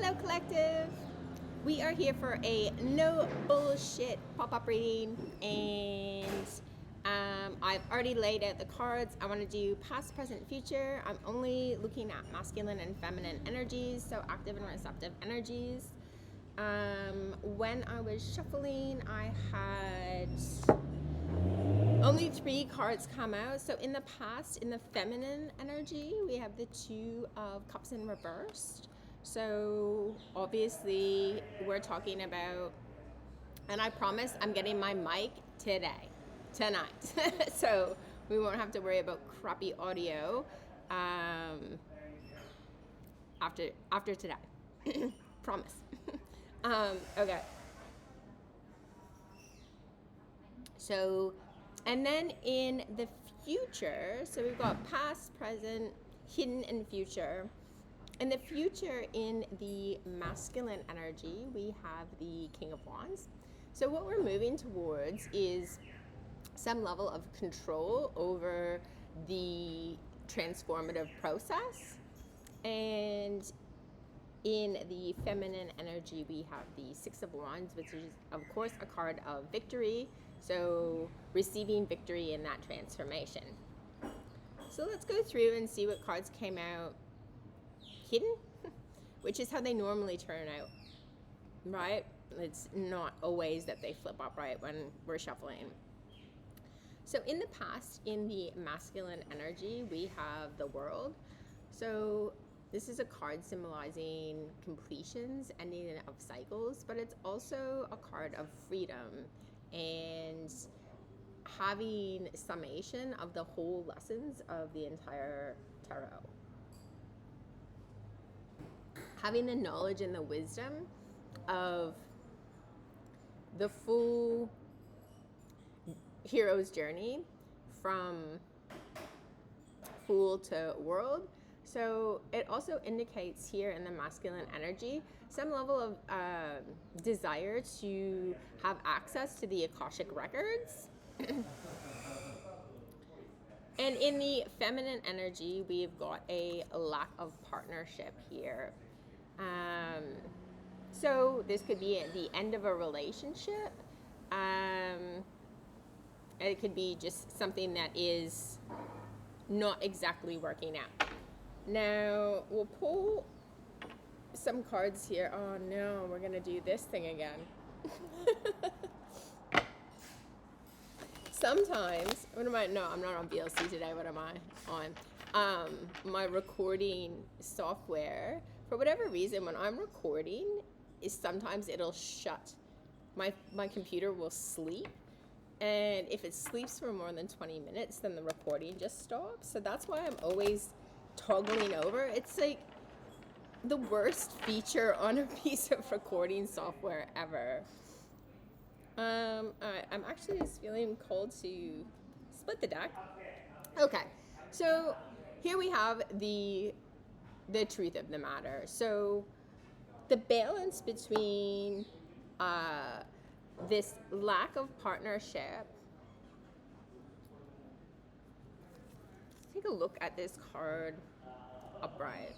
Hello, collective. We are here for a no bullshit pop-up reading, and I've already laid out the cards. I want to do past, present, future. I'm only looking at masculine and feminine energies, so active and receptive energies. When I was shuffling, I had only 3 cards come out. So in the past, in the feminine energy, we have the Two of Cups in reversed. So obviously we're talking about, and I promise I'm getting my mic tonight. So we won't have to worry about crappy audio after today. Promise. Okay. So, and then in the future, so we've got past, present, hidden, and future. In the future, in the masculine energy, we have the King of Wands. So what we're moving towards is some level of control over the transformative process. And in the feminine energy, we have the Six of Wands, which is, of course, a card of victory. So receiving victory in that transformation. So let's go through and see what cards came out hidden, which is how they normally turn out, right? It's not always that they flip up right when we're shuffling. So in the past, in the masculine energy, we have the World. So this is a card symbolizing completions, ending of cycles, but it's also a card of freedom and having summation of the whole lessons of the entire tarot. Having the knowledge and the wisdom of the full hero's journey from Fool to World. So it also indicates here in the masculine energy some level of desire to have access to the Akashic records. And in the feminine energy, we've got a lack of partnership here. So this could be at the end of a relationship. It could be just something that is not exactly working out. Now, we'll pull some cards here. Oh no, we're going to do this thing again. Sometimes, what am I? No, I'm not on VLC today. What am I on? My recording software, for whatever reason, when I'm recording, is sometimes it'll shut. My computer will sleep. And if it sleeps for more than 20 minutes, then the recording just stops. So that's why I'm always toggling over. It's like the worst feature on a piece of recording software ever. Alright, I'm actually just feeling called to split the deck. Okay, so here we have the truth of the matter. So the balance between this lack of partnership. Take a look at this card upright.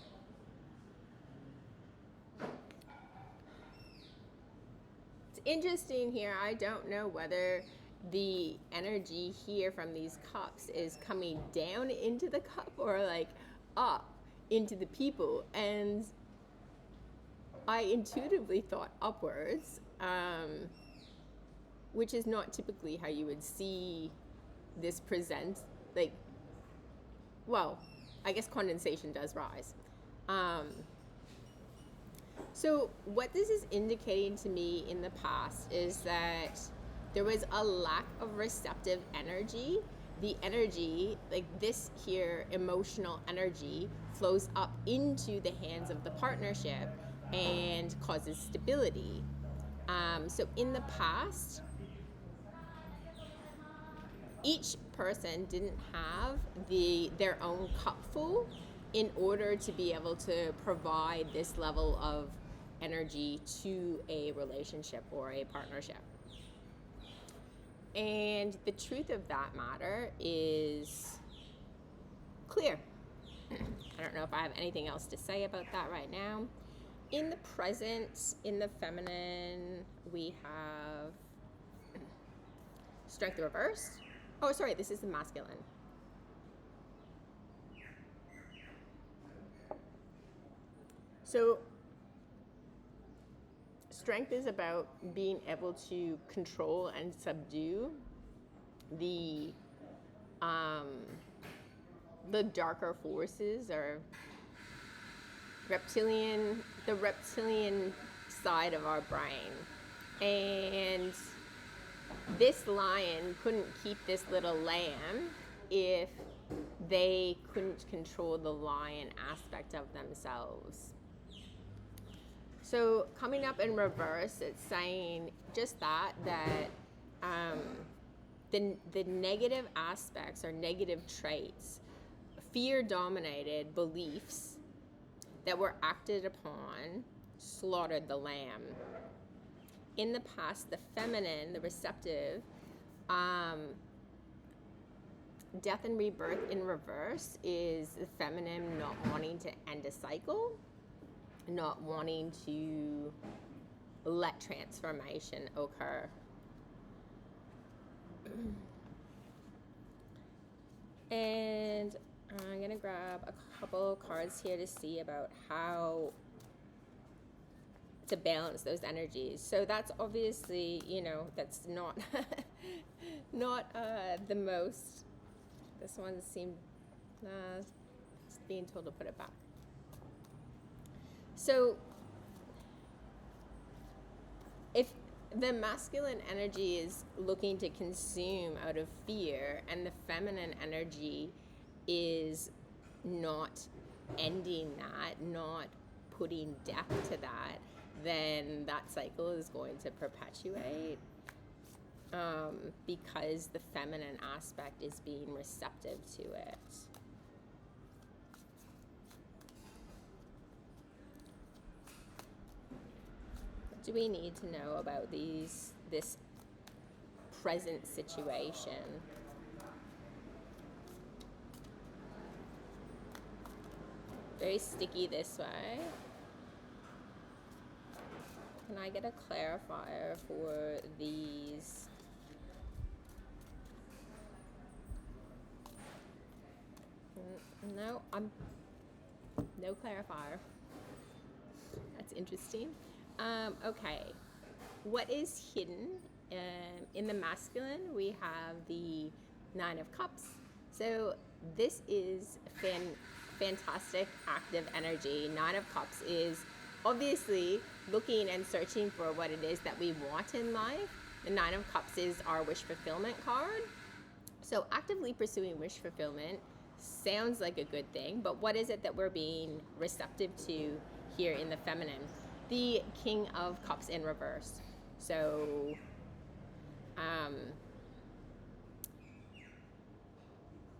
It's interesting here. I don't know whether the energy here from these cups is coming down into the cup or like up into the people. And I intuitively thought upwards, which is not typically how you would see this present. Like, well, I guess condensation does rise. So what this is indicating to me in the past is that there was a lack of receptive energy. The energy, like this here, emotional energy, flows up into the hands of the partnership and causes stability. So in the past, each person didn't have their own cup full in order to be able to provide this level of energy to a relationship or a partnership. And the truth of that matter is clear. I don't know if I have anything else to say about that right now. In the present, in the feminine, we have strength reversed. Oh, sorry, this is the masculine. So strength is about being able to control and subdue the darker forces, or the reptilian side of our brain. And this lion couldn't keep this little lamb if they couldn't control the lion aspect of themselves. So coming up in reverse, it's saying just that the negative aspects or negative traits, fear-dominated beliefs that were acted upon, slaughtered the lamb. In the past, the feminine, the receptive, death and rebirth in reverse is the feminine not wanting to end a cycle, not wanting to let transformation occur. And I'm going to grab a couple cards here to see about how to balance those energies. So that's obviously, that's not not the most. This one seemed being told to put it back. So if the masculine energy is looking to consume out of fear, and the feminine energy is not ending that, not putting death to that, then that cycle is going to perpetuate, because the feminine aspect is being receptive to it. What do we need to know about this present situation? Very sticky this way. Can I get a clarifier for these? No, no clarifier. That's interesting. Okay, what is hidden? In the masculine, we have the Nine of Cups. So this is fantastic active energy. Nine of Cups is obviously looking and searching for what it is that we want in life. The Nine of Cups is our wish fulfillment card. So actively pursuing wish fulfillment sounds like a good thing, but what is it that we're being receptive to here in the feminine? The King of Cups in reverse. So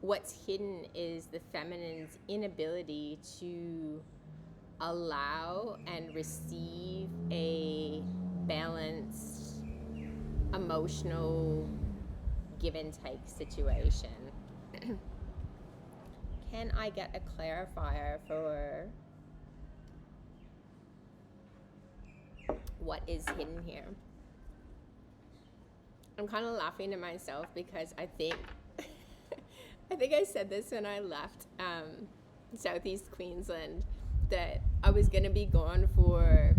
what's hidden is the feminine's inability to allow and receive a balanced emotional give and take situation. Can I get a clarifier for what is hidden here? I'm kind of laughing to myself because I think I said this when I left Southeast Queensland, that I was going to be gone for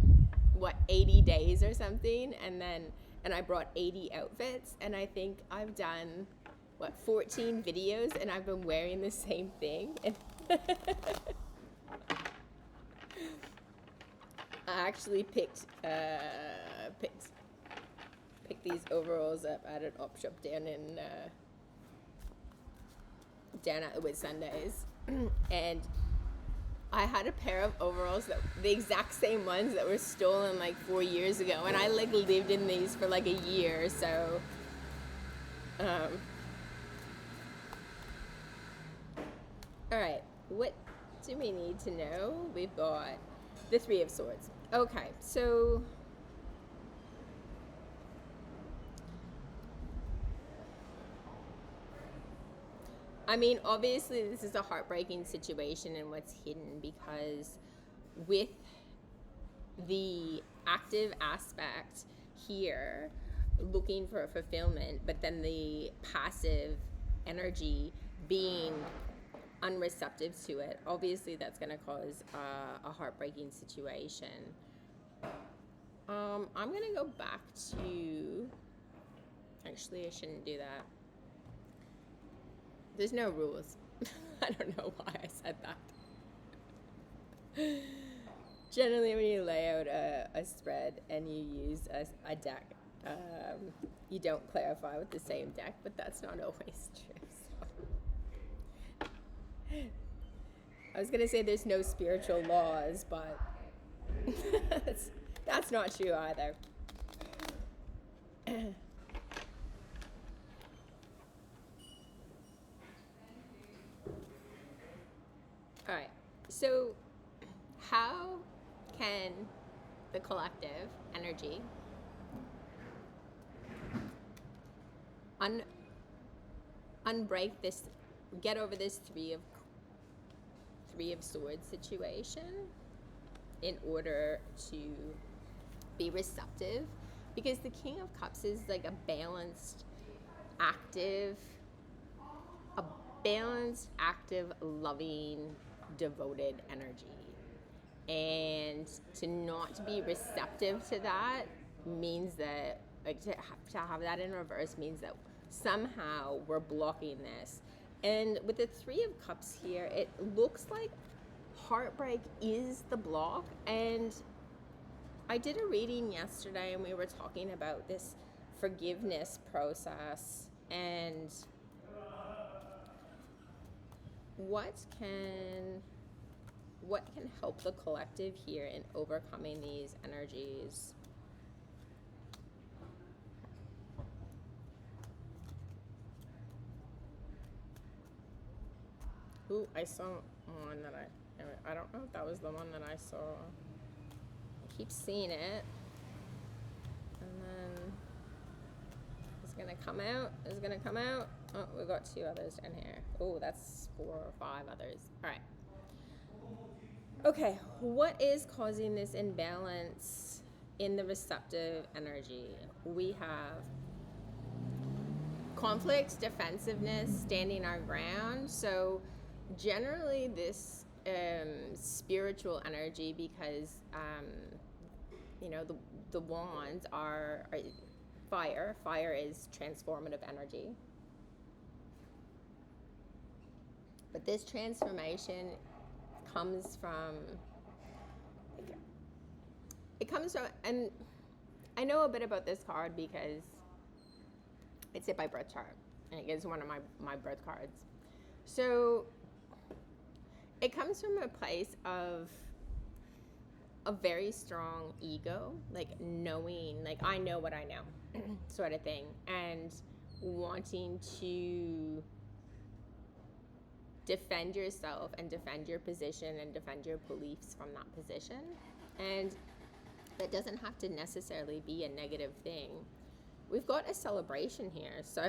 80 days or something, and I brought 80 outfits, and I think I've done 14 videos, and I've been wearing the same thing. And I actually picked these overalls up at an op shop down at the Whitsundays, and I had a pair of overalls the exact same ones that were stolen 4 years ago, and I lived in these for a year. So all right, what do we need to know? We've got the Three of Swords. Okay, so I mean, obviously this is a heartbreaking situation and what's hidden, because with the active aspect here looking for fulfillment, but then the passive energy being unreceptive to it, obviously that's going to cause a heartbreaking situation. I'm going to go back to, actually I shouldn't do that. There's no rules. I don't know why I said that. Generally, when you lay out a spread and you use a deck, you don't clarify with the same deck, but that's not always true. So. I was going to say there's no spiritual laws, but that's not true either. All right, so how can the collective energy unbreak this, get over this three of swords situation in order to be receptive? Because the King of Cups is like a balanced, active, loving, devoted energy. And to not be receptive to that means that, like, to have that in reverse means that somehow we're blocking this. And with the Three of Cups here, it looks like heartbreak is the block. And I did a reading yesterday and we were talking about this forgiveness process and what can help the collective here in overcoming these energies. Ooh, I saw one that I don't know if that was the one that I saw. I keep seeing it. And then it's gonna come out. It's gonna come out. Oh, we've got two others down here. Oh, that's 4 or 5 others. All right. Okay, what is causing this imbalance in the receptive energy? We have conflict, defensiveness, standing our ground. So generally this spiritual energy, because the wands are fire. Fire is transformative energy. But this transformation comes from, and I know a bit about this card because it's hit by birth chart, and it gives one of my birth cards. So it comes from a place of a very strong ego, like knowing, like I know what I know sort of thing, and wanting to defend yourself and defend your position and defend your beliefs from that position. And that doesn't have to necessarily be a negative thing. We've got a celebration here, so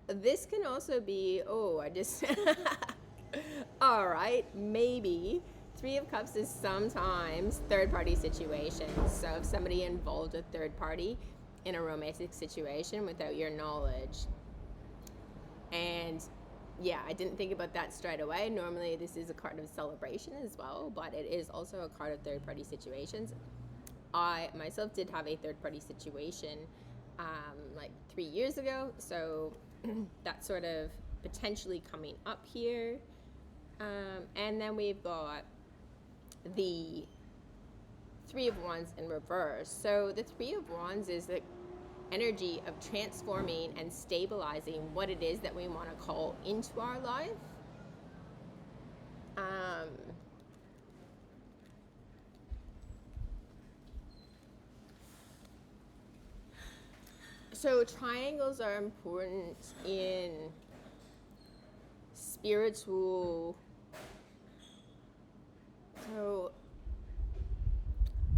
this can also be, all right, maybe. Three of Cups is sometimes third-party situations. So if somebody involved a third party in a romantic situation without your knowledge. And yeah, I didn't think about that straight away. Normally this is a card of celebration as well, but it is also a card of third-party situations. I myself did have a third-party situation like 3 years ago, so that's sort of potentially coming up here. And then we've got the Three of Wands in reverse. So the Three of Wands is the energy of transforming and stabilizing what it is that we want to call into our life. So triangles are important in spiritual. So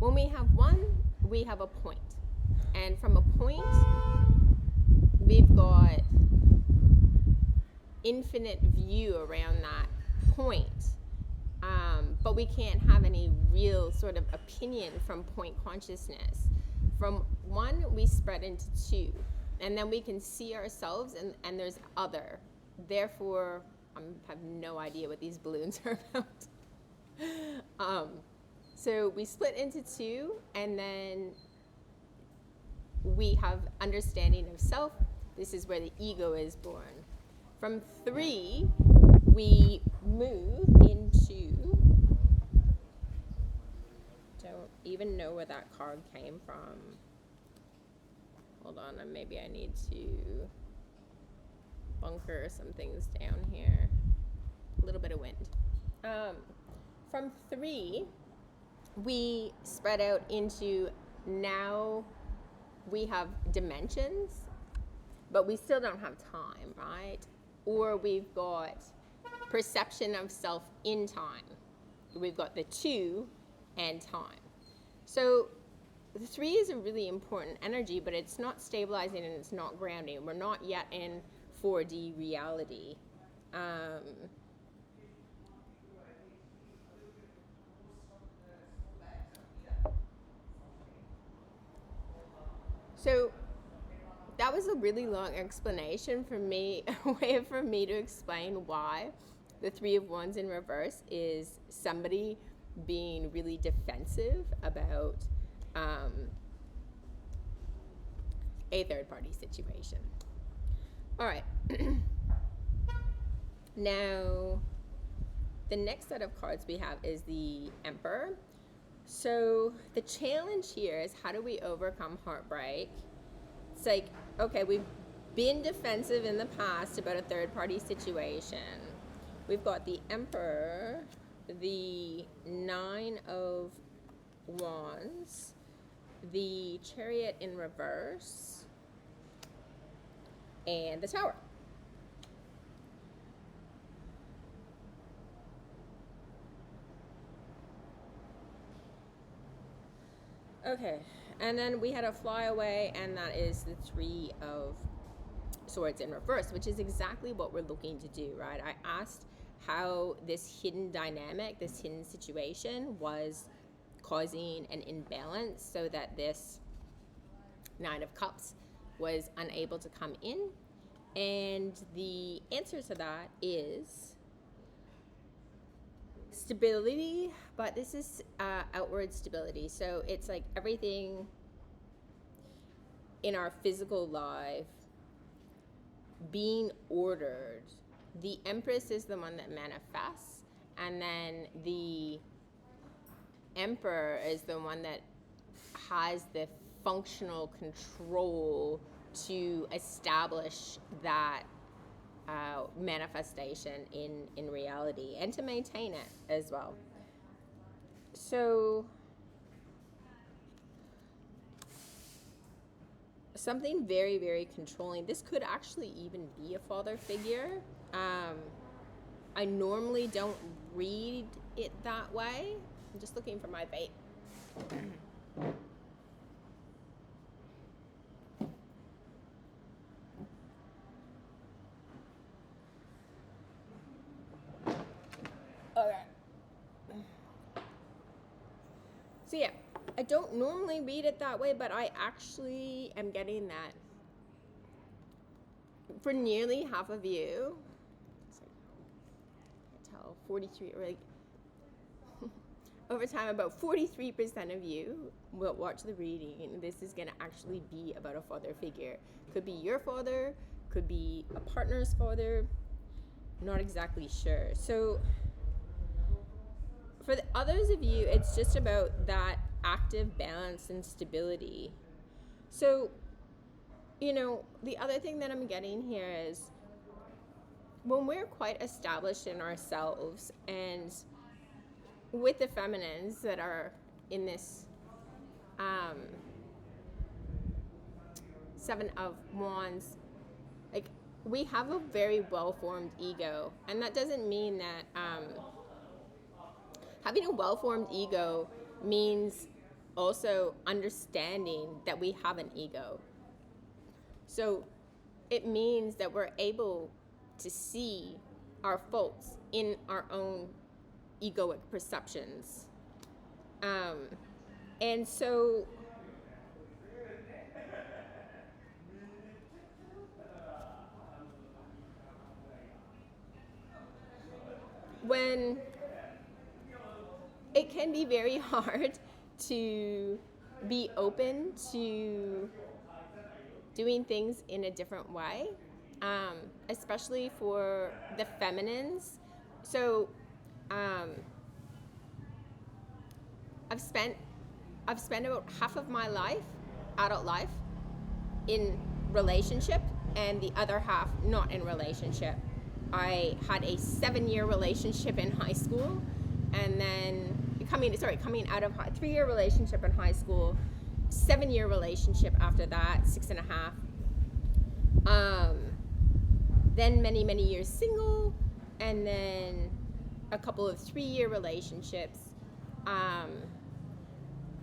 when we have one, we have a point. And from a point, we've got infinite view around that point. But but we can't have any real sort of opinion from point consciousness. From one, we spread into two, and then we can see ourselves, and there's other. Therefore, I have no idea what these balloons are about. So we split into two, and then we have understanding of self. This is where the ego is born. From three, we move into, don't even know where that card came from. Hold on, maybe I need to bunker some things down here. A little bit of wind. From three, we spread out into, now we have dimensions, but we still don't have time, right? Or we've got perception of self in time. We've got the two and time. So the three is a really important energy, but it's not stabilizing and it's not grounding. We're not yet in 4D reality. So that was a really long explanation for me, a way for me to explain why the Three of Wands in reverse is somebody being really defensive about a third-party situation. All right. Now, the next set of cards we have is the Emperor. So the challenge here is, how do we overcome heartbreak? It's like, okay, we've been defensive in the past about a third-party situation. We've got the Emperor, the Nine of Wands, the Chariot in reverse, and the Tower. Okay, and then we had a flyaway, and that is the Three of Swords in reverse, which is exactly what we're looking to do, right? I asked how this hidden dynamic, this hidden situation was causing an imbalance so that this Nine of Cups was unable to come in. And the answer to that is stability, but this is outward stability. So it's like everything in our physical life being ordered. The Empress is the one that manifests, and then the Emperor is the one that has the functional control to establish that manifestation in reality, and to maintain it as well. So something very, very controlling. This could actually even be a father figure. I normally don't read it that way. I'm just looking for my bait. Okay. So yeah, I don't normally read it that way, but I actually am getting that for nearly half of you. I can't tell, 43, or like over time, about 43% of you will watch the reading, and this is going to actually be about a father figure. Could be your father, could be a partner's father, not exactly sure. So for the others of you, it's just about that active balance and stability. So, you know, the other thing that I'm getting here is, when we're quite established in ourselves, and with the feminines that are in this Seven of Wands, like, we have a very well-formed ego, and that doesn't mean that having a well-formed ego means also understanding that we have an ego. So it means that we're able to see our faults in our own egoic perceptions. And so when it can be very hard to be open to doing things in a different way, especially for the feminines. So I've spent about half of my life, adult life, in relationship, and the other half not in relationship. I had a 7-year relationship in high school, and then coming out of 3-year relationship in high school, 7-year relationship after that, 6.5. Then many years single, and then a couple of 3-year relationships.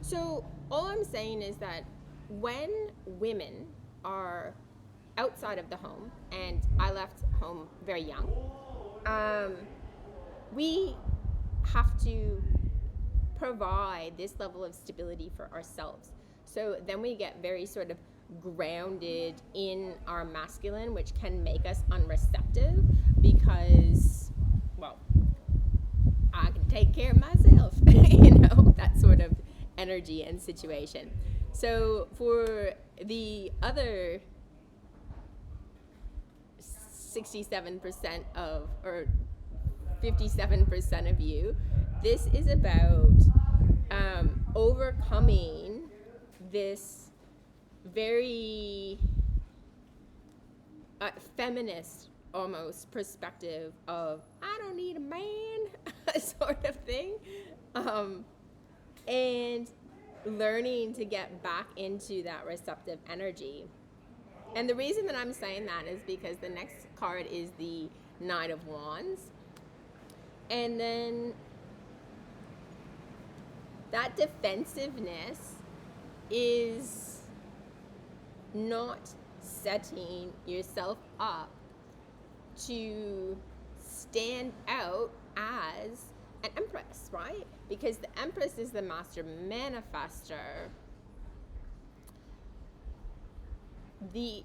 So all I'm saying is that when women are outside of the home, and I left home very young, we have to provide this level of stability for ourselves. So then we get very sort of grounded in our masculine, which can make us unreceptive because, well, I can take care of myself, that sort of energy and situation. So for the other 67% or 57% of you, this is about overcoming this very feminist almost perspective of I don't need a man sort of thing, and learning to get back into that receptive energy. And the reason that I'm saying that is because the next card is the Nine of Wands, and then that defensiveness is not setting yourself up to stand out as an empress, right? Because the empress is the master manifester. The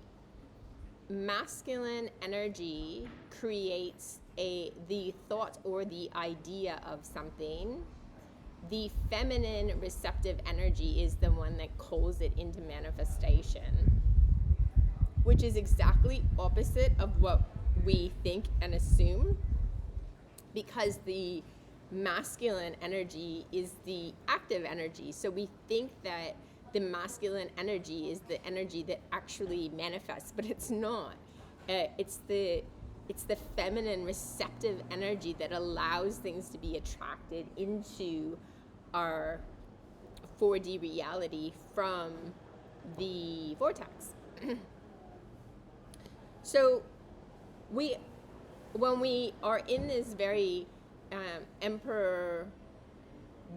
masculine energy creates the thought or the idea of something. The feminine receptive energy is the one that calls it into manifestation, which is exactly opposite of what we think and assume, because the masculine energy is the active energy. So we think that the masculine energy is the energy that actually manifests, but it's not. It's the feminine receptive energy that allows things to be attracted into our 4D reality from the vortex. So when we are in this very emperor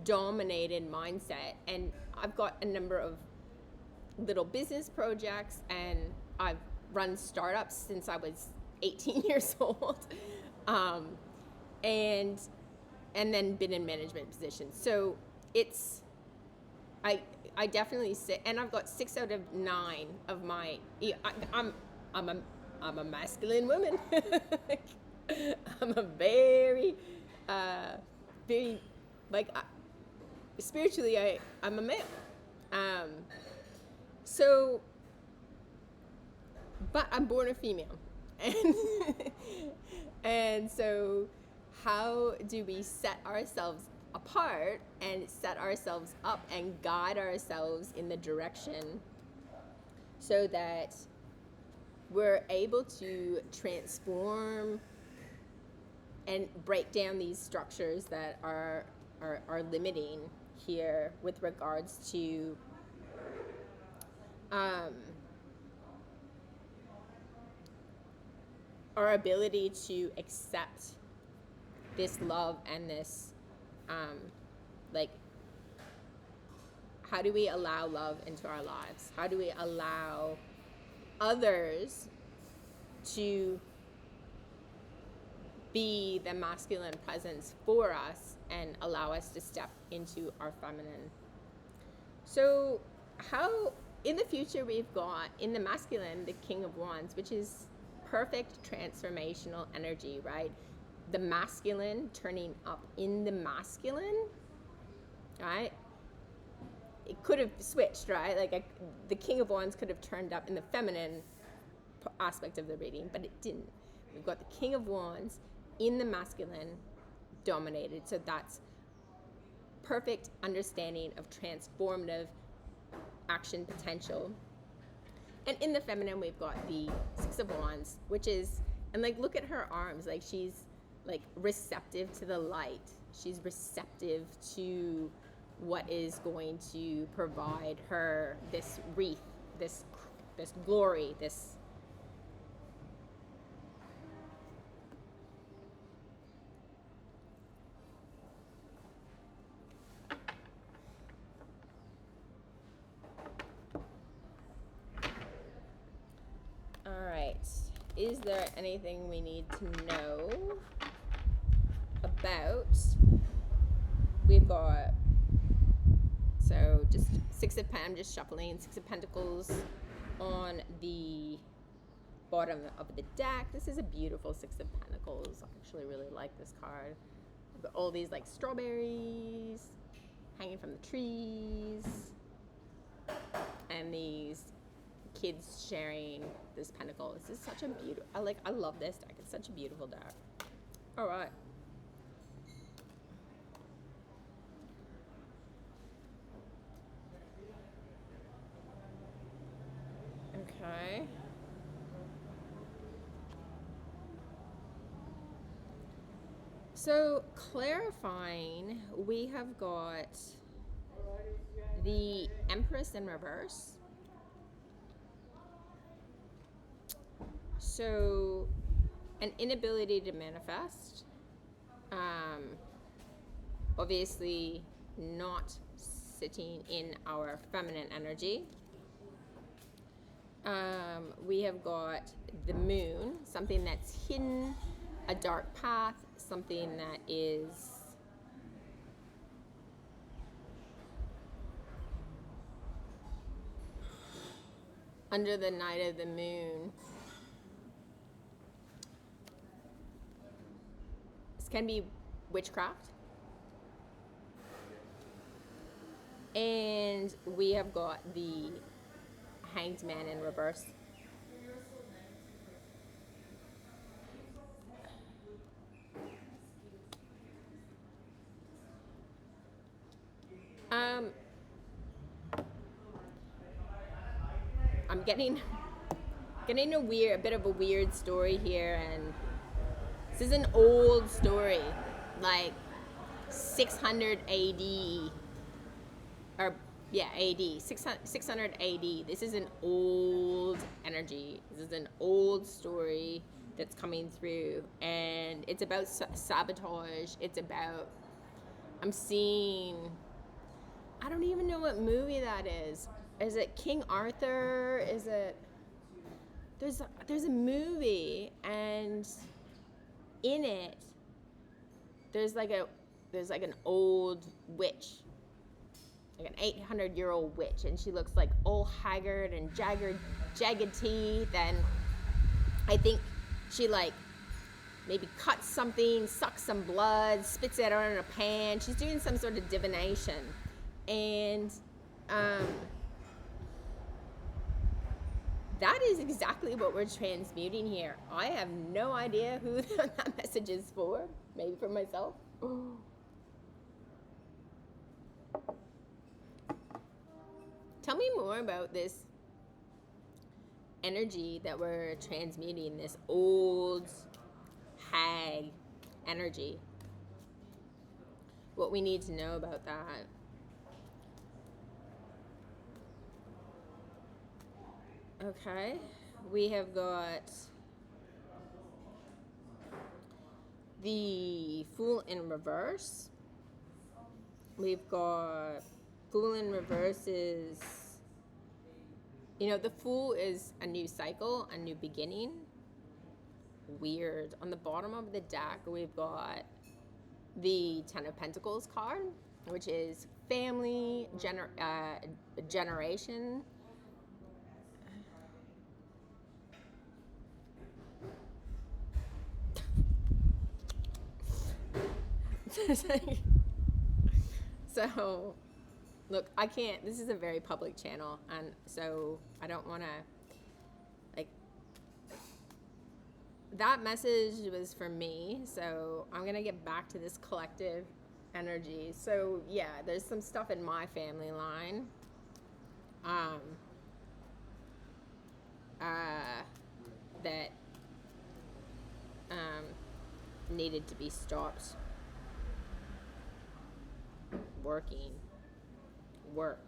dominated mindset, and I've got a number of little business projects, and I've run startups since I was 18 years old, and then been in management positions. So I definitely sit, and I've got 6 out of 9 of my. I'm a masculine woman. I'm a very spiritually I'm a male. So, but I'm born a female, and so how do we set ourselves apart and set ourselves up and guide ourselves in the direction so that we're able to transform and break down these structures that are limiting here with regards to our ability to accept this love and this how do we allow love into our lives? How do we allow others to be the masculine presence for us and allow us to step into our feminine. So how in the future we've got in the masculine the King of Wands, which is perfect transformational energy, right? The masculine turning up in the masculine, right? It could have switched, right? Like the King of Wands could have turned up in the feminine aspect of the reading, but it didn't. We've got the King of Wands in the masculine dominated. So that's perfect understanding of transformative action potential. And in the feminine, we've got the Six of Wands, which is, and like, look at her arms. Like, she's like receptive to the light. She's receptive to what is going to provide her this wreath, this glory, this. All right. Is there anything we need to know about? We've got, so just I'm just shuffling Six of Pentacles on the bottom of the deck. This is a beautiful Six of Pentacles. I actually really like this card. We've got all these like strawberries hanging from the trees and these kids sharing this pentacle. This is such a beautiful, I love this deck. It's such a beautiful deck. All right. Okay. So clarifying, we have got the Empress in reverse. So an inability to manifest, obviously not sitting in our feminine energy. We have got the Moon, something that's hidden, a dark path, something that is under the night of the moon. This can be witchcraft. And we have got the Hanged Man in reverse. I'm getting a bit of a weird story here, and this is an old story, like 600 AD, or yeah, AD, 600 AD. This is an old energy. This is an old story that's coming through, and it's about sabotage. It's about, I'm seeing, I don't even know what movie that is. Is it King Arthur? Is it, there's a movie, and in it there's like an old witch, like an 800-year-old witch, and she looks like all haggard and jagged teeth, and I think she like maybe cuts something, sucks some blood, spits it out in a pan. She's doing some sort of divination, and that is exactly what we're transmuting here. I have no idea who that message is for. Maybe for myself. Tell me more about this energy that we're transmuting, this old hag energy. What we need to know about that. Okay, we have got the Fool in reverse. We've got Fool in reverse is, the Fool is a new cycle, a new beginning. weird. On the bottom of the deck, we've got the Ten of Pentacles card, which is family, generation. So, look, I can't, this is a very public channel, and so I don't want to, like, that message was for me, so I'm going to get back to this collective energy. So, yeah, there's some stuff in my family line that needed to be stopped working. Work.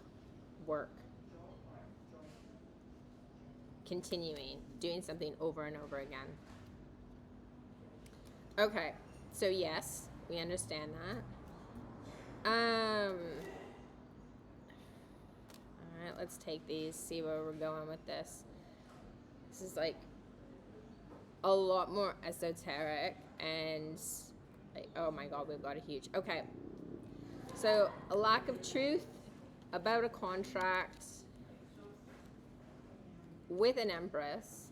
Continuing, doing something over and over again. Okay, so yes, we understand that. Alright, let's take these, see where we're going with this. This is like a lot more esoteric and like, oh my god, we've got a huge, okay. So, a lack of truth about a contract with an Empress.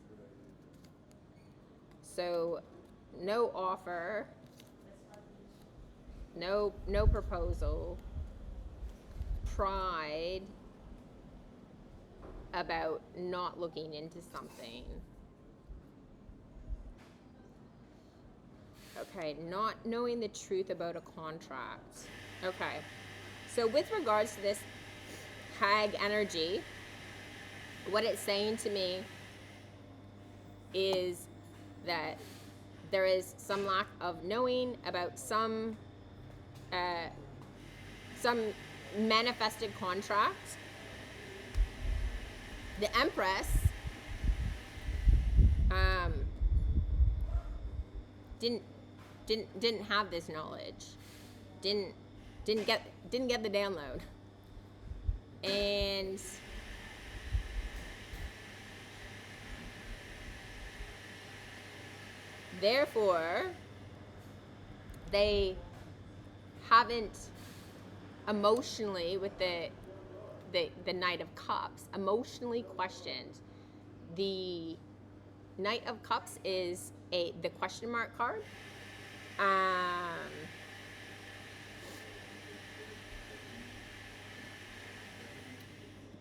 So, no offer, no proposal, pride about not looking into something. Okay, not knowing the truth about a contract. Okay, so with regards to this Hag energy, what it's saying to me is that there is some lack of knowing about some manifested contract. The Empress didn't have this knowledge. Didn't get the download. And therefore they haven't emotionally, with the Knight of Cups, emotionally questioned. The Knight of Cups is the question mark card.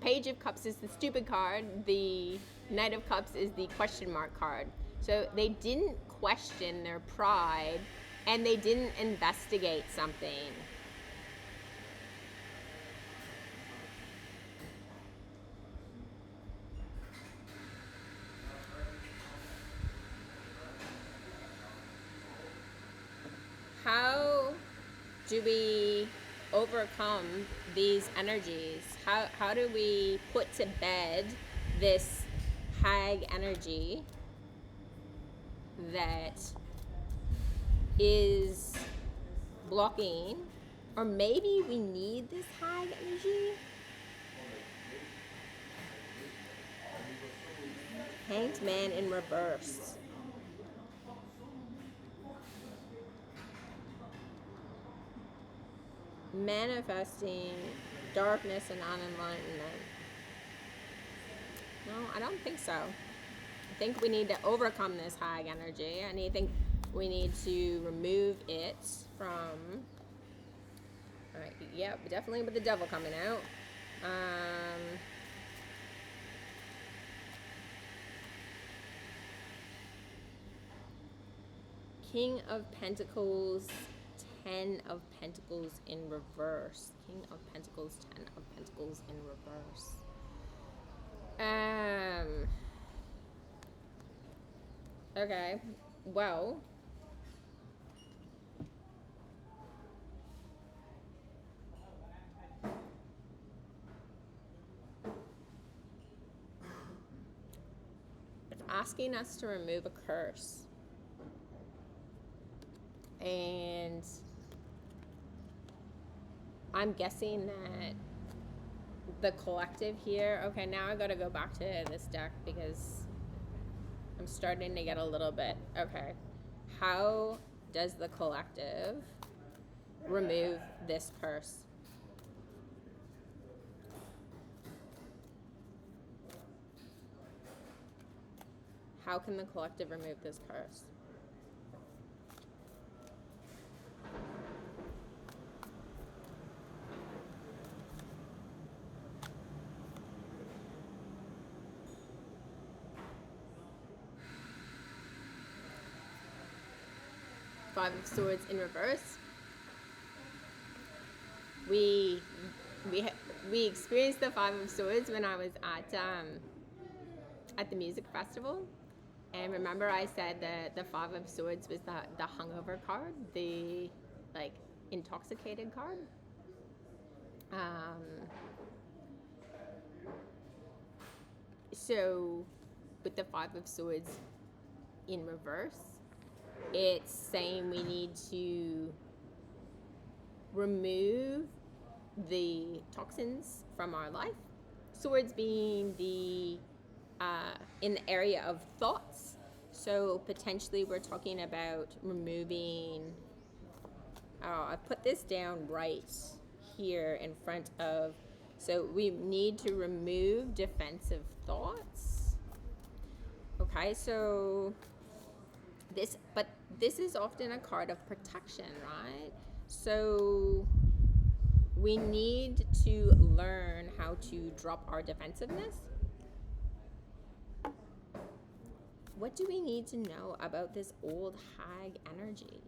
Page of Cups is the stupid card. The Knight of Cups is the question mark card. So they didn't question their pride, and they didn't investigate something. How do we overcome these energies? How do we put to bed this Hag energy that is blocking, or maybe we need this Hag energy? Hanged Man in reverse. Manifesting darkness and unenlightenment. No, I don't think so. I think we need to overcome this Hag energy. I think we need to remove it from. Alright, yep, definitely with the Devil coming out. King of Pentacles, 10 of Pentacles in reverse. King of Pentacles, 10 of Pentacles in reverse. Okay, well, it's asking us to remove a curse. And I'm guessing that the collective here, okay, now I gotta go back to this deck because I'm starting to get a little bit, okay. How does the collective remove this curse? How can the collective remove this curse? Five of Swords in reverse. We experienced the Five of Swords when I was at the music festival, and remember I said that the Five of Swords was the hungover card, the like intoxicated card. So with the Five of Swords in reverse, it's saying we need to remove the toxins from our life. Swords being the in the area of thoughts. So potentially we're talking about removing, I put this down right here in front of, so we need to remove defensive thoughts. Okay, so this is often a card of protection, right? So we need to learn how to drop our defensiveness. What do we need to know about this old hag energy?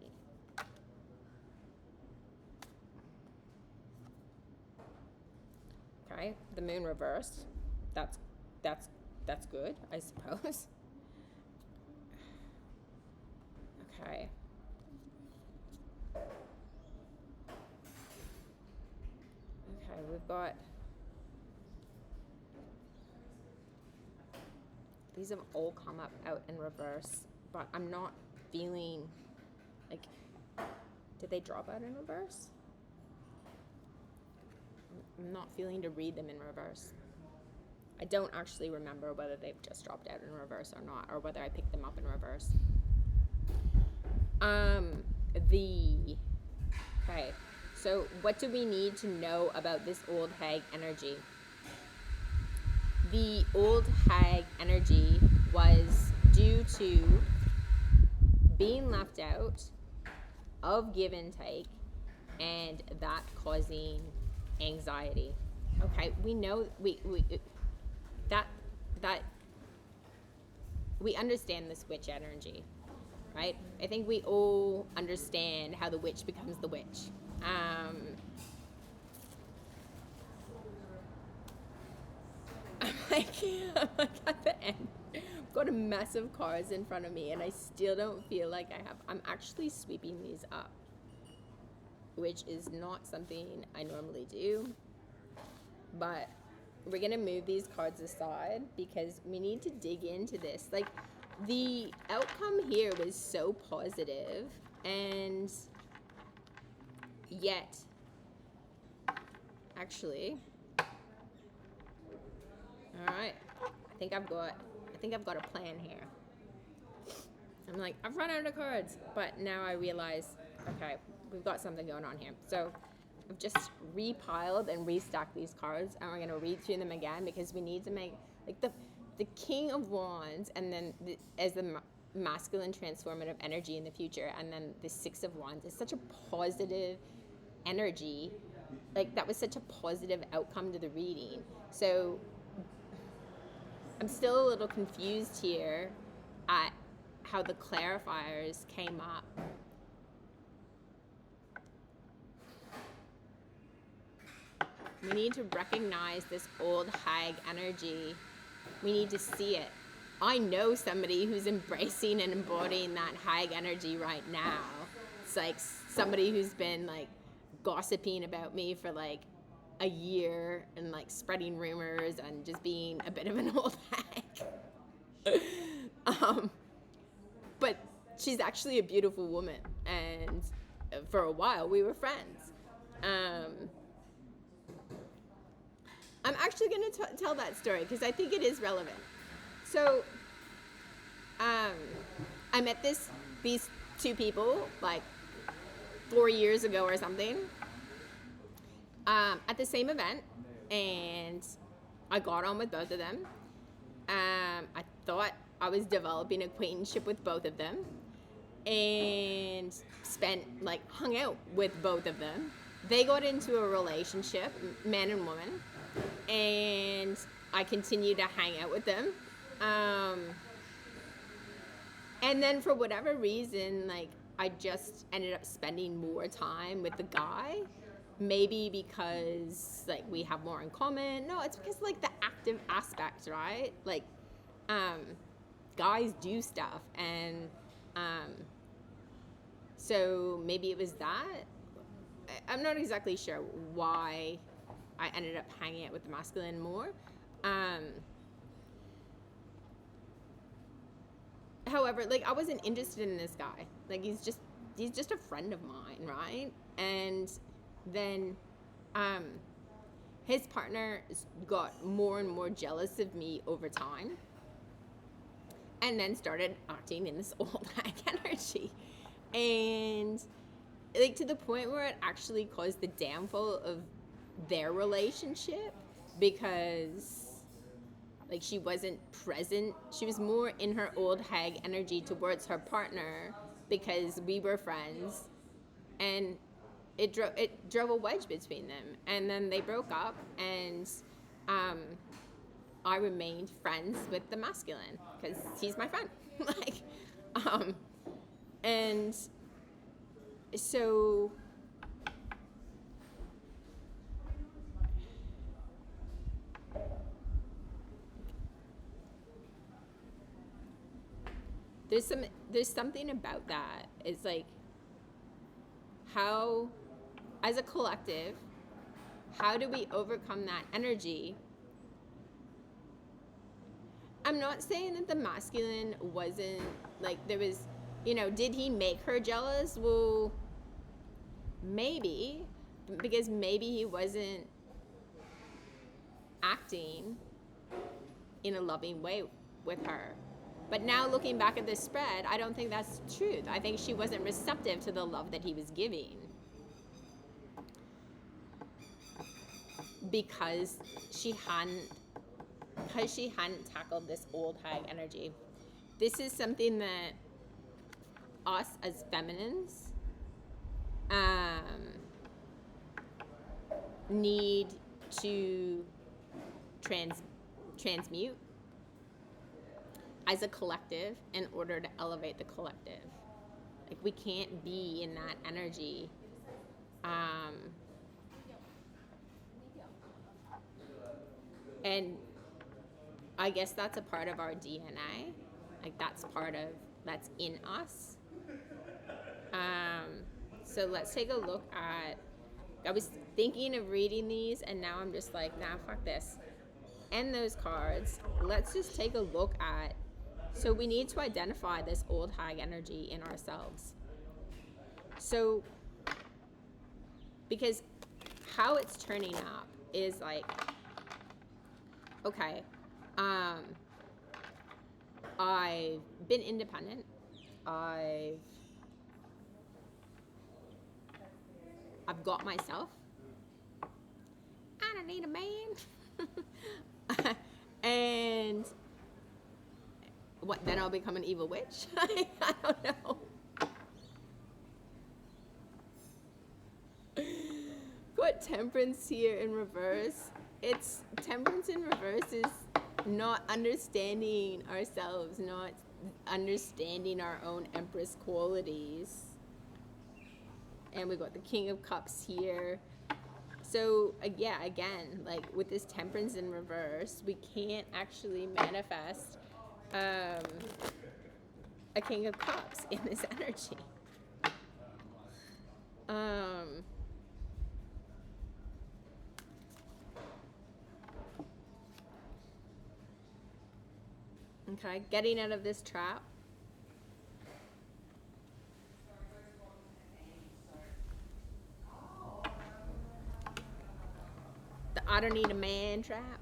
Okay, the moon reversed. That's good, I suppose. Okay. Okay, we've got, these have all come up out in reverse, but I'm not feeling like, did they drop out in reverse? I'm not feeling to read them in reverse. I don't actually remember whether they've just dropped out in reverse or not, or whether I picked them up in reverse. Okay, so what do we need to know about this old hag energy? The old hag energy was due to being left out of give and take, and that causing anxiety. Okay, we know that we understand this witch energy, right? I think we all understand how the witch becomes the witch. I'm like at the end, I've got a mess of cards in front of me, and I still don't feel like I'm actually sweeping these up, which is not something I normally do, but we're gonna move these cards aside because we need to dig into this. Like, the outcome here was so positive, and yet, actually, all right, I think I've got a plan here. I'm like, I've run out of cards, but now I realize, okay, we've got something going on here. So I've just repiled and restacked these cards, and we're going to read through them again because we need to make, like, the King of Wands, and then as the masculine transformative energy in the future, and then the Six of Wands is such a positive energy. Like, that was such a positive outcome to the reading. So I'm still a little confused here at how the clarifiers came up. We need to recognize this old hag energy. We need to see it. I know somebody who's embracing and embodying that hag energy right now. It's like somebody who's been like gossiping about me for like a year and like spreading rumors and just being a bit of an old hag. But she's actually a beautiful woman, and for a while we were friends. I'm actually going to tell that story because I think it is relevant. So um, I met these two people like 4 years ago or something, at the same event, and I got on with both of them. I thought I was developing acquaintanceship with both of them, and hung out with both of them. They got into a relationship, man and woman, and I continued to hang out with them. And then for whatever reason, like, I just ended up spending more time with the guy. Maybe because like we have more in common. No, it's because like the active aspect, right? Like, guys do stuff, and so maybe it was that. I'm not exactly sure why I ended up hanging out with the masculine more. However, like, I wasn't interested in this guy. Like, he's just a friend of mine, right? And then his partner got more and more jealous of me over time, and then started acting in this old hag energy, and like to the point where it actually caused the downfall of their relationship, because like she wasn't present. She was more in her old hag energy towards her partner because we were friends, and it drove a wedge between them. And then they broke up, and I remained friends with the masculine because he's my friend. Like, and so there's something about that. It's like, how, as a collective, how do we overcome that energy? I'm not saying that the masculine wasn't, like, there was, did he make her jealous? Well, maybe, because maybe he wasn't acting in a loving way with her. But now looking back at this spread, I don't think that's true. I think she wasn't receptive to the love that he was giving, because she hadn't tackled this old hag energy. This is something that us as feminines need to transmute as a collective in order to elevate the collective. Like, we can't be in that energy. And I guess that's a part of our DNA. Like, that's in us. So let's take a look at, I was thinking of reading these, and now I'm just like, nah, fuck this. End those cards. Let's just take a look at, so we need to identify this old hag energy in ourselves. So, because how it's turning up is like, okay, I've been independent. I've got myself. I don't need a man. And what, then I'll become an evil witch? I don't know. Got temperance here in reverse. It's temperance in reverse is not understanding ourselves, not understanding our own empress qualities. And we got the King of Cups here. So yeah, again, like with this temperance in reverse, we can't actually manifest a King of Cups in this energy. Okay, getting out of this trap. The I don't need a man trap.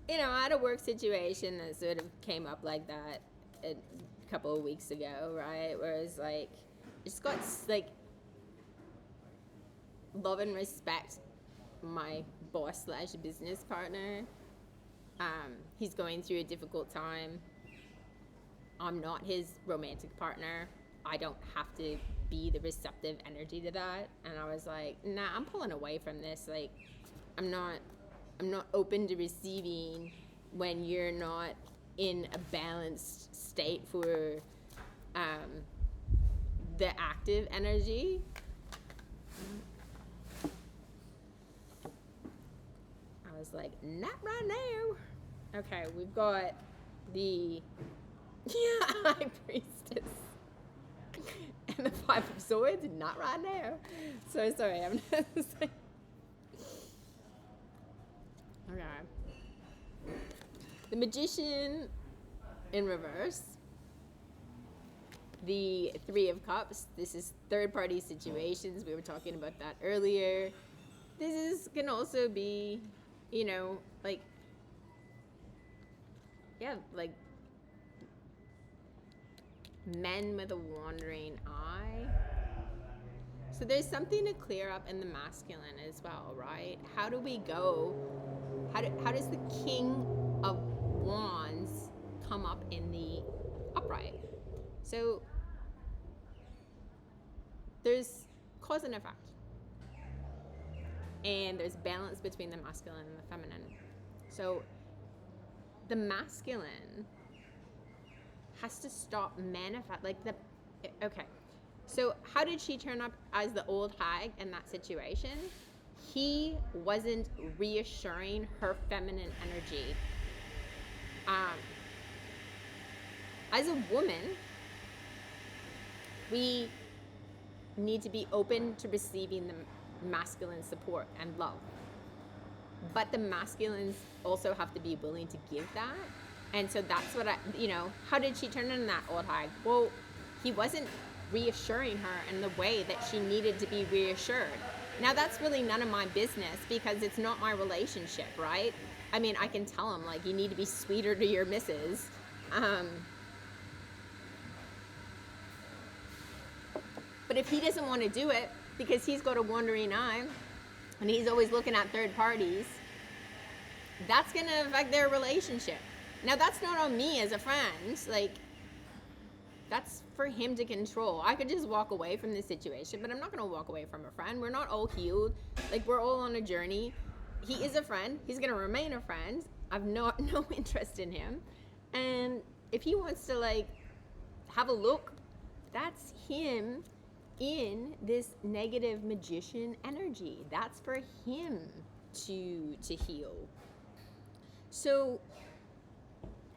I had a work situation that sort of came up like that a couple of weeks ago, right? Where it's like, just got like love and respect my boss slash business partner. He's going through a difficult time. I'm not his romantic partner. I don't have to be the receptive energy to that. And I was like, nah, I'm pulling away from this. Like, I'm not open to receiving when you're not in a balanced state for the active energy. I was like, not right now. Okay, we've got the High Priestess and the Five of Swords. Not right now. So sorry, I'm just like, okay. The Magician in reverse. The Three of Cups. This is third-party situations. We were talking about that earlier. This can also be, like, like men with a wandering eye. So there's something to clear up in the masculine as well, right? How do we go? How does the King of Wands come up in the upright? So there's cause and effect. And there's balance between the masculine and the feminine. So the masculine has to stop okay. So how did she turn up as the old hag in that situation? He wasn't reassuring her feminine energy. As a woman, we need to be open to receiving the masculine support and love. But the masculines also have to be willing to give that. And so that's what how did she turn into that old hag? Well, he wasn't reassuring her in the way that she needed to be reassured. Now, that's really none of my business because it's not my relationship, right? I mean, I can tell him, like, you need to be sweeter to your missus. But if he doesn't want to do it because he's got a wandering eye and he's always looking at third parties, that's going to affect their relationship. Now, that's not on me as a friend. Like, that's for him to control. I could just walk away from this situation, but I'm not going to walk away from a friend. We're not all healed. Like, we're all on a journey. He is a friend. He's going to remain a friend. I've no interest in him. And if he wants to, like, have a look, that's him in this negative magician energy. That's for him to heal. So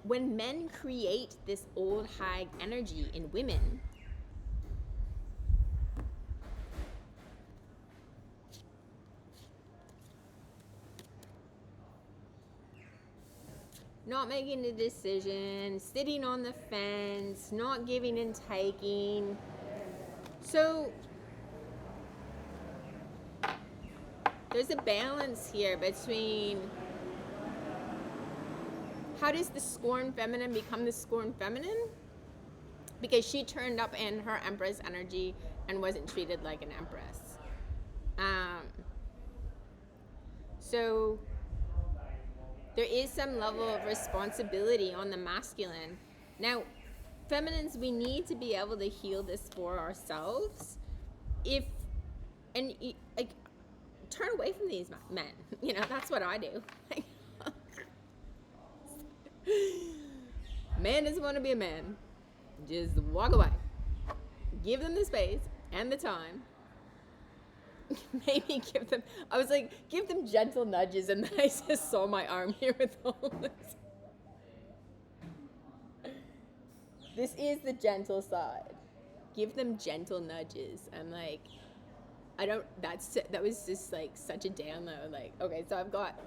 when men create this old hag energy in women, not making a decision, sitting on the fence, not giving and taking. So there's a balance here between how does the scorn feminine become the scorn feminine? Because she turned up in her empress energy and wasn't treated like an empress. So there is some level of responsibility on the masculine. Now, feminines, we need to be able to heal this for ourselves. Turn away from these men. That's what I do. Man doesn't want to be a man. Just walk away. Give them the space and the time. Maybe give them gentle nudges, and then I just saw my arm here with all this. This is the gentle side. Give them gentle nudges. And that was just like such a download. Like, okay, so I've got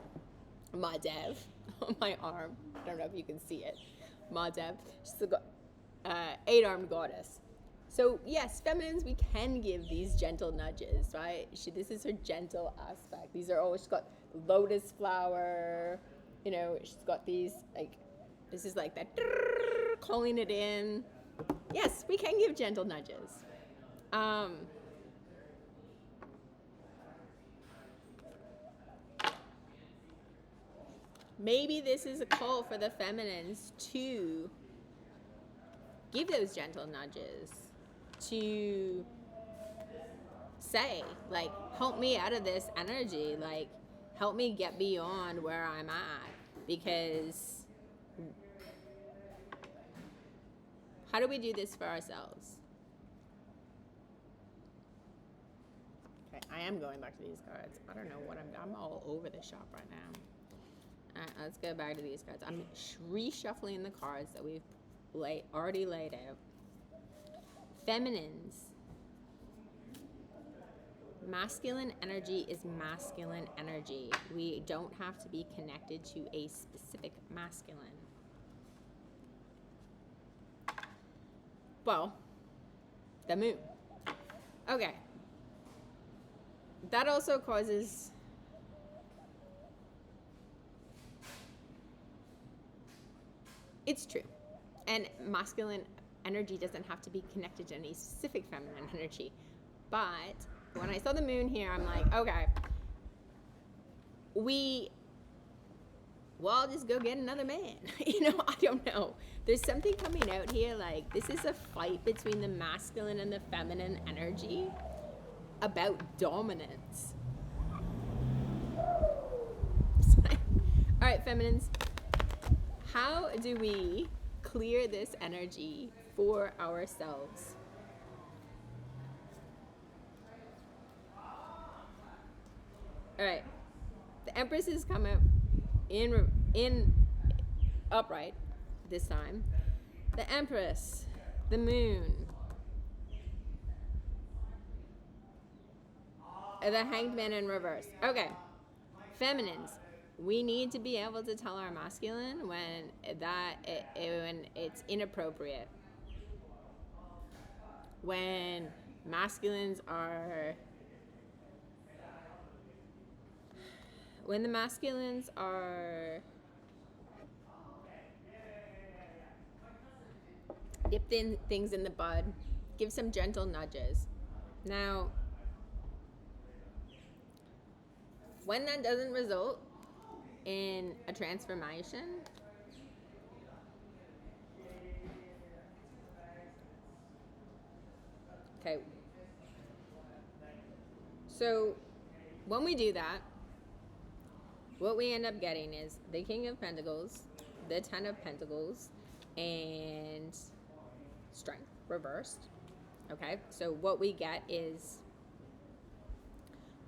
Ma Dev on my arm. I don't know if you can see it. Ma Dev. She's got 8-armed goddess. So yes, feminines, we can give these gentle nudges, right? This is her gentle aspect. These are always got lotus flower, You know, she's got these, like, this is like that, calling it in. Yes, we can give gentle nudges. Maybe this is a call for the feminines to give those gentle nudges, to say, like, help me out of this energy, like, help me get beyond where I'm at, because how do we do this for ourselves? Okay, I am going back to these cards. I don't know what I'm all over the shop right now. All right, let's go back to these cards. I'm reshuffling the cards that we've already laid out. Feminines. Masculine energy is masculine energy. We don't have to be connected to a specific masculine. Well, the moon. Okay. That also causes it's true. And masculine energy doesn't have to be connected to any specific feminine energy. But when I saw the moon here, I'm like, okay, I'll just go get another man. You know, I don't know. There's something coming out here, like, this is a fight between the masculine and the feminine energy about dominance. All right, feminines, how do we clear this energy for ourselves? All right, the Empress has come out in upright this time. The Empress, the Moon, the Hanged Man in reverse. Okay, feminines, we need to be able to tell our masculine when it's inappropriate. When masculines are when the masculines are dipped in things in the bud, give some gentle nudges. Now, when that doesn't result in a transformation, okay, so when we do that, what we end up getting is the King of Pentacles, the Ten of Pentacles, and Strength reversed. Okay, so what we get is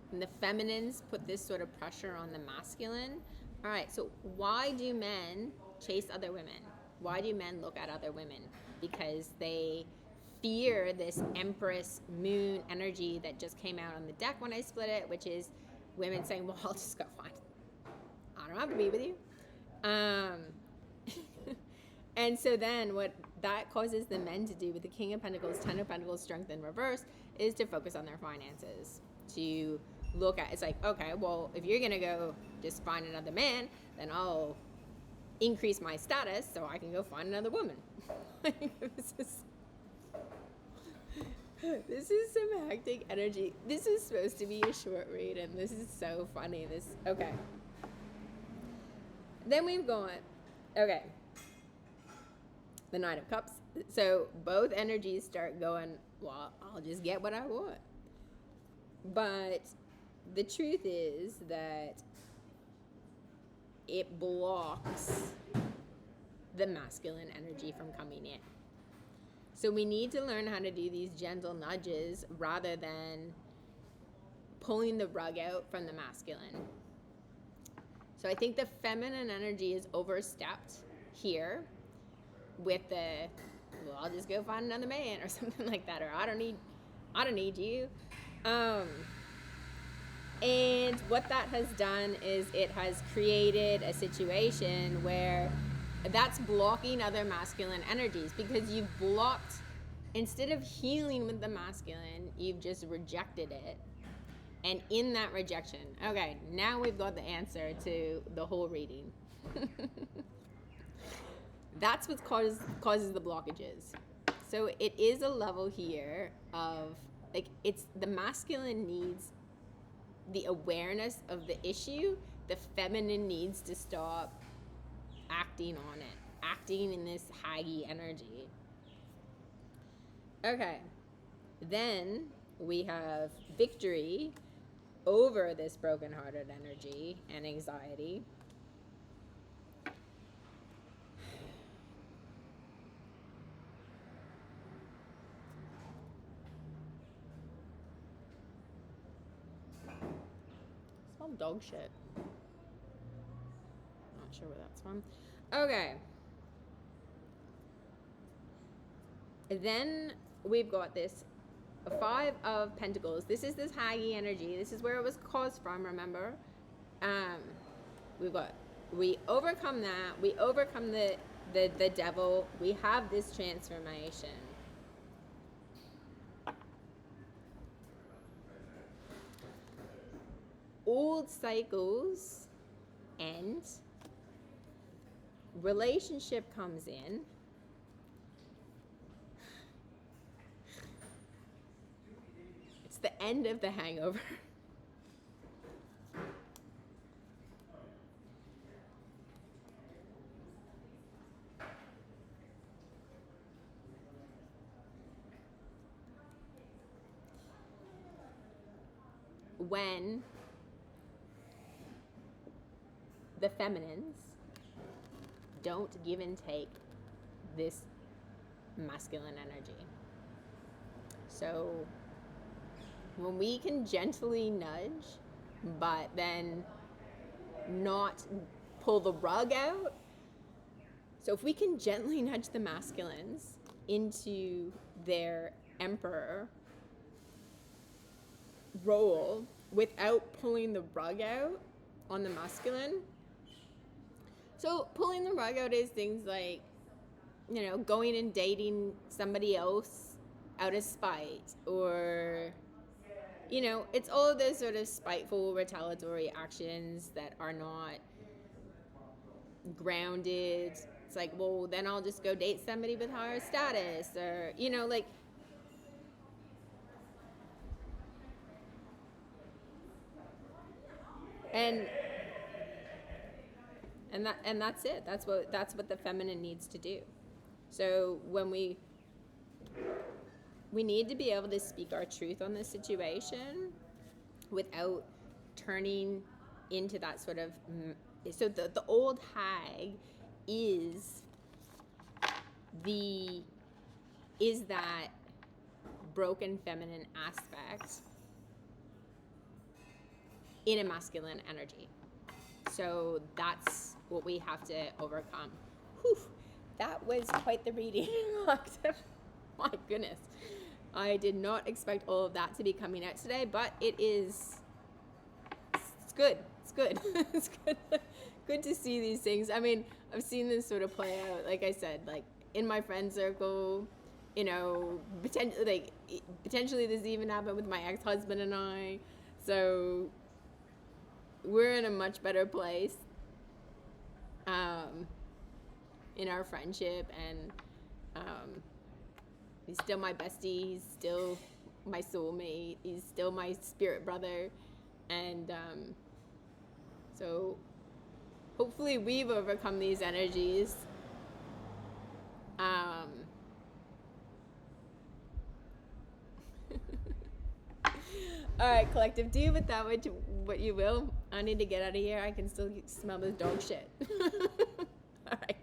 when the feminines put this sort of pressure on the masculine. All right, so why do men chase other women? Why do men look at other women? Because they fear this Empress Moon energy that just came out on the deck when I split it, which is women saying, well, I'll just go find I don't have to be with you. And so then what that causes the men to do with the King of Pentacles, Ten of Pentacles, Strength in reverse, is to focus on their finances. To look at, it's like, okay, well, if you're going to go just find another man, then I'll increase my status so I can go find another woman. This is some hectic energy. This is supposed to be a short read, and this is so funny. Okay. Then we've got, okay, the Knight of Cups. So both energies start going, well, I'll just get what I want. But the truth is that it blocks the masculine energy from coming in. So we need to learn how to do these gentle nudges rather than pulling the rug out from the masculine. So I think the feminine energy is overstepped here with the, well, I'll just go find another man or something like that, or I don't need you. And what that has done is it has created a situation where that's blocking other masculine energies, because you've blocked, instead of healing with the masculine, you've just rejected it. And in that rejection, okay, now we've got the answer to the whole reading. That's what causes the blockages. So it is a level here of, like, it's the masculine needs the awareness of the issue. The feminine needs to stop acting on it, acting in this Haggy energy. Okay, then we have victory over this brokenhearted energy and anxiety. Smell dog shit. Not sure where that's from. Okay. Then we've got this Five of Pentacles. This is this Haggy energy. This is where it was caused from, remember? We overcome that. We overcome the devil. We have this transformation. Old cycles end. Relationship comes in. It's the end of the hangover. When the feminines don't give and take this masculine energy. So when we can gently nudge, but then not pull the rug out. So if we can gently nudge the masculines into their emperor role without pulling the rug out on the masculine. So pulling the rug out is things like, you know, going and dating somebody else out of spite, or, you know, it's all of those sort of spiteful retaliatory actions that are not grounded. It's like, well, then I'll just go date somebody with higher status, or, you know, like, and that's it. That's what the feminine needs to do. So when we need to be able to speak our truth on this situation without turning into that sort of, so the old hag is that broken feminine aspect in a masculine energy. So that's what we have to overcome. Whew, that was quite the reading. My goodness. I did not expect all of that to be coming out today, but it's good. It's good. It's good. Good to see these things. I mean, I've seen this sort of play out, like I said, like in my friend circle, you know, potentially this even happened with my ex-husband and I. So we're in a much better place in our friendship, and he's still my bestie, he's still my soulmate, he's still my spirit brother, and so hopefully we've overcome these energies. All right, collective, do with that what you will. I need to get out of here. I can still smell this dog shit. All right.